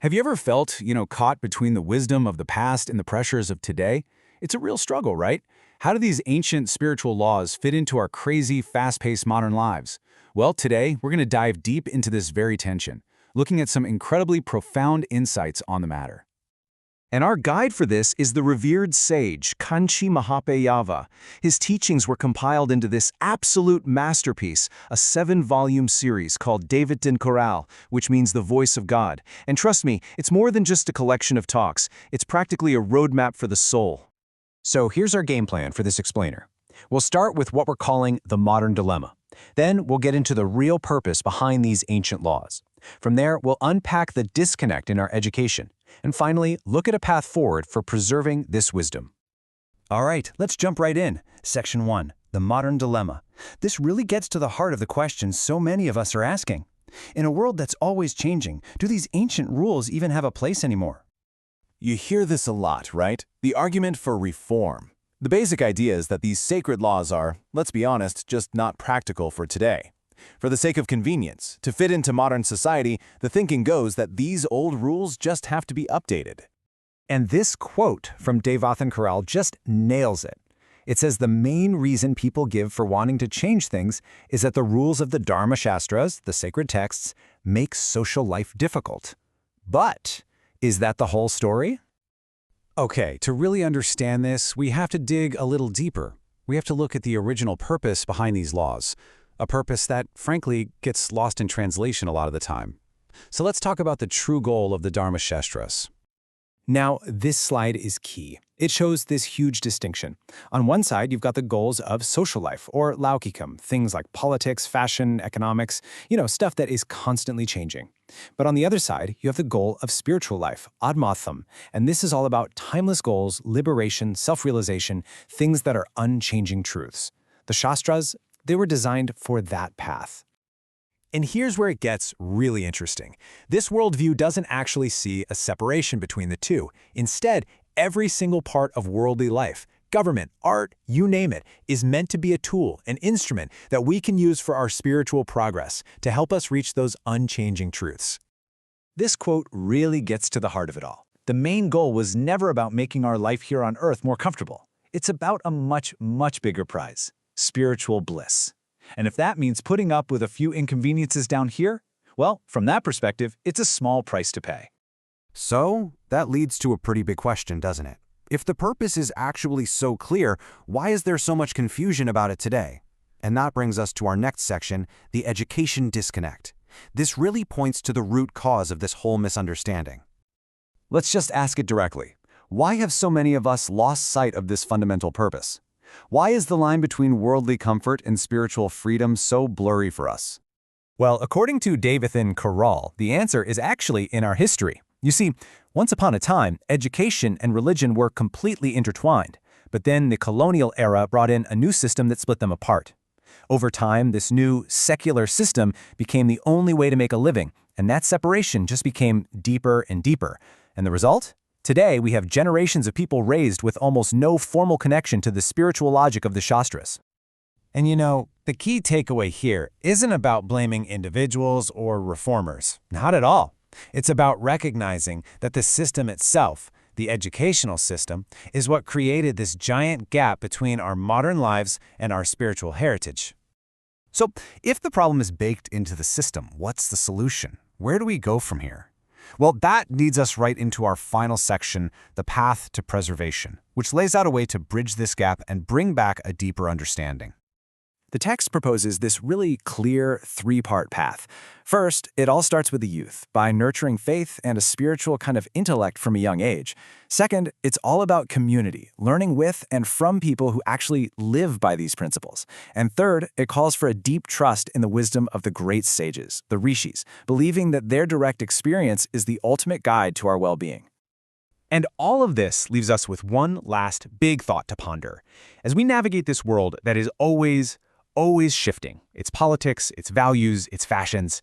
Have you ever felt, caught between the wisdom of the past and the pressures of today? It's a real struggle, right? How do these ancient spiritual laws fit into our crazy, fast-paced modern lives? Well, today, we're going to dive deep into this very tension, looking at some incredibly profound insights on the matter. And our guide for this is the revered sage, Kanchi Mahapayava. His teachings were compiled into this absolute masterpiece, a 7-volume series called Deivathin Kural, which means the voice of God. And trust me, it's more than just a collection of talks. It's practically a roadmap for the soul. So here's our game plan for this explainer. We'll start with what we're calling the modern dilemma. Then we'll get into the real purpose behind these ancient laws. From there, we'll unpack the disconnect in our education. And finally, look at a path forward for preserving this wisdom. All right, let's jump right in. Section 1, the modern dilemma. This really gets to the heart of the question so many of us are asking. In a world that's always changing, do these ancient rules even have a place anymore? You hear this a lot, right? The argument for reform. The basic idea is that these sacred laws are, let's be honest, just not practical for today. For the sake of convenience, to fit into modern society, the thinking goes that these old rules just have to be updated. And this quote from Deivathin Kural just nails it. It says the main reason people give for wanting to change things is that the rules of the Dharma Shastras, the sacred texts, make social life difficult. But is that the whole story? Okay, to really understand this, we have to dig a little deeper. We have to look at the original purpose behind these laws. A purpose that, frankly, gets lost in translation a lot of the time. So let's talk about the true goal of the Dharma Shastras. Now, this slide is key. It shows this huge distinction. On one side, you've got the goals of social life, or laukikam, things like politics, fashion, economics, stuff that is constantly changing. But on the other side, you have the goal of spiritual life, admatham, and this is all about timeless goals, liberation, self-realization, things that are unchanging truths. The Shastras, they were designed for that path. And here's where it gets really interesting. This worldview doesn't actually see a separation between the two. Instead, every single part of worldly life, government, art, you name it, is meant to be a tool, an instrument that we can use for our spiritual progress to help us reach those unchanging truths. This quote really gets to the heart of it all. The main goal was never about making our life here on Earth more comfortable. It's about a much, much bigger prize. Spiritual bliss. And if that means putting up with a few inconveniences down here, well, from that perspective, it's a small price to pay. So, that leads to a pretty big question, doesn't it? If the purpose is actually so clear, why is there so much confusion about it today? And that brings us to our next section, the education disconnect. This really points to the root cause of this whole misunderstanding. Let's just ask it directly. Why have so many of us lost sight of this fundamental purpose? Why is the line between worldly comfort and spiritual freedom so blurry for us? Well, according to Deivathin Kural, the answer is actually in our history. You see, once upon a time, education and religion were completely intertwined, but then the colonial era brought in a new system that split them apart. Over time, this new secular system became the only way to make a living, and that separation just became deeper and deeper. And the result? Today, we have generations of people raised with almost no formal connection to the spiritual logic of the Shastras. And the key takeaway here isn't about blaming individuals or reformers. Not at all. It's about recognizing that the system itself, the educational system, is what created this giant gap between our modern lives and our spiritual heritage. So, if the problem is baked into the system, what's the solution? Where do we go from here? Well, that leads us right into our final section, the path to preservation, which lays out a way to bridge this gap and bring back a deeper understanding. The text proposes this really clear 3-part path. First, it all starts with the youth, by nurturing faith and a spiritual kind of intellect from a young age. Second, it's all about community, learning with and from people who actually live by these principles. And third, it calls for a deep trust in the wisdom of the great sages, the rishis, believing that their direct experience is the ultimate guide to our well-being. And all of this leaves us with one last big thought to ponder. As we navigate this world that is always shifting, its politics, its values, its fashions,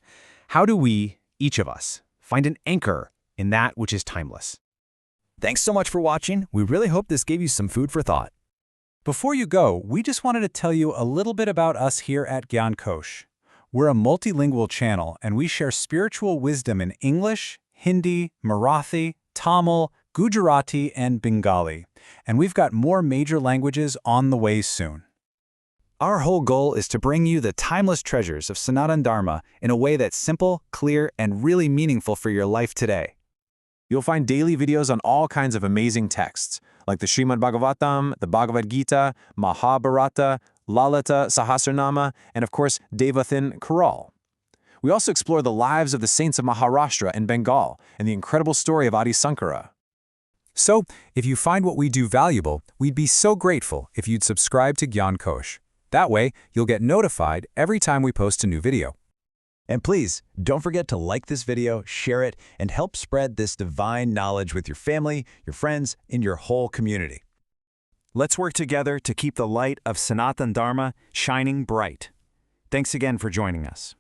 how do we, each of us, find an anchor in that which is timeless? Thanks so much for watching. We really hope this gave you some food for thought. Before you go, we just wanted to tell you a little bit about us here at Gyan Kosh. We're a multilingual channel, and we share spiritual wisdom in English, Hindi, Marathi, Tamil, Gujarati, and Bengali. And we've got more major languages on the way soon. Our whole goal is to bring you the timeless treasures of Sanatana Dharma in a way that's simple, clear, and really meaningful for your life today. You'll find daily videos on all kinds of amazing texts, like the Srimad Bhagavatam, the Bhagavad Gita, Mahabharata, Lalita Sahasranama, and of course, Deivathin Kural. We also explore the lives of the saints of Maharashtra and Bengal and the incredible story of Adi Sankara. So, if you find what we do valuable, we'd be so grateful if you'd subscribe to Gyan Kosh. That way, you'll get notified every time we post a new video. And please, don't forget to like this video, share it, and help spread this divine knowledge with your family, your friends, and your whole community. Let's work together to keep the light of Sanatana Dharma shining bright. Thanks again for joining us.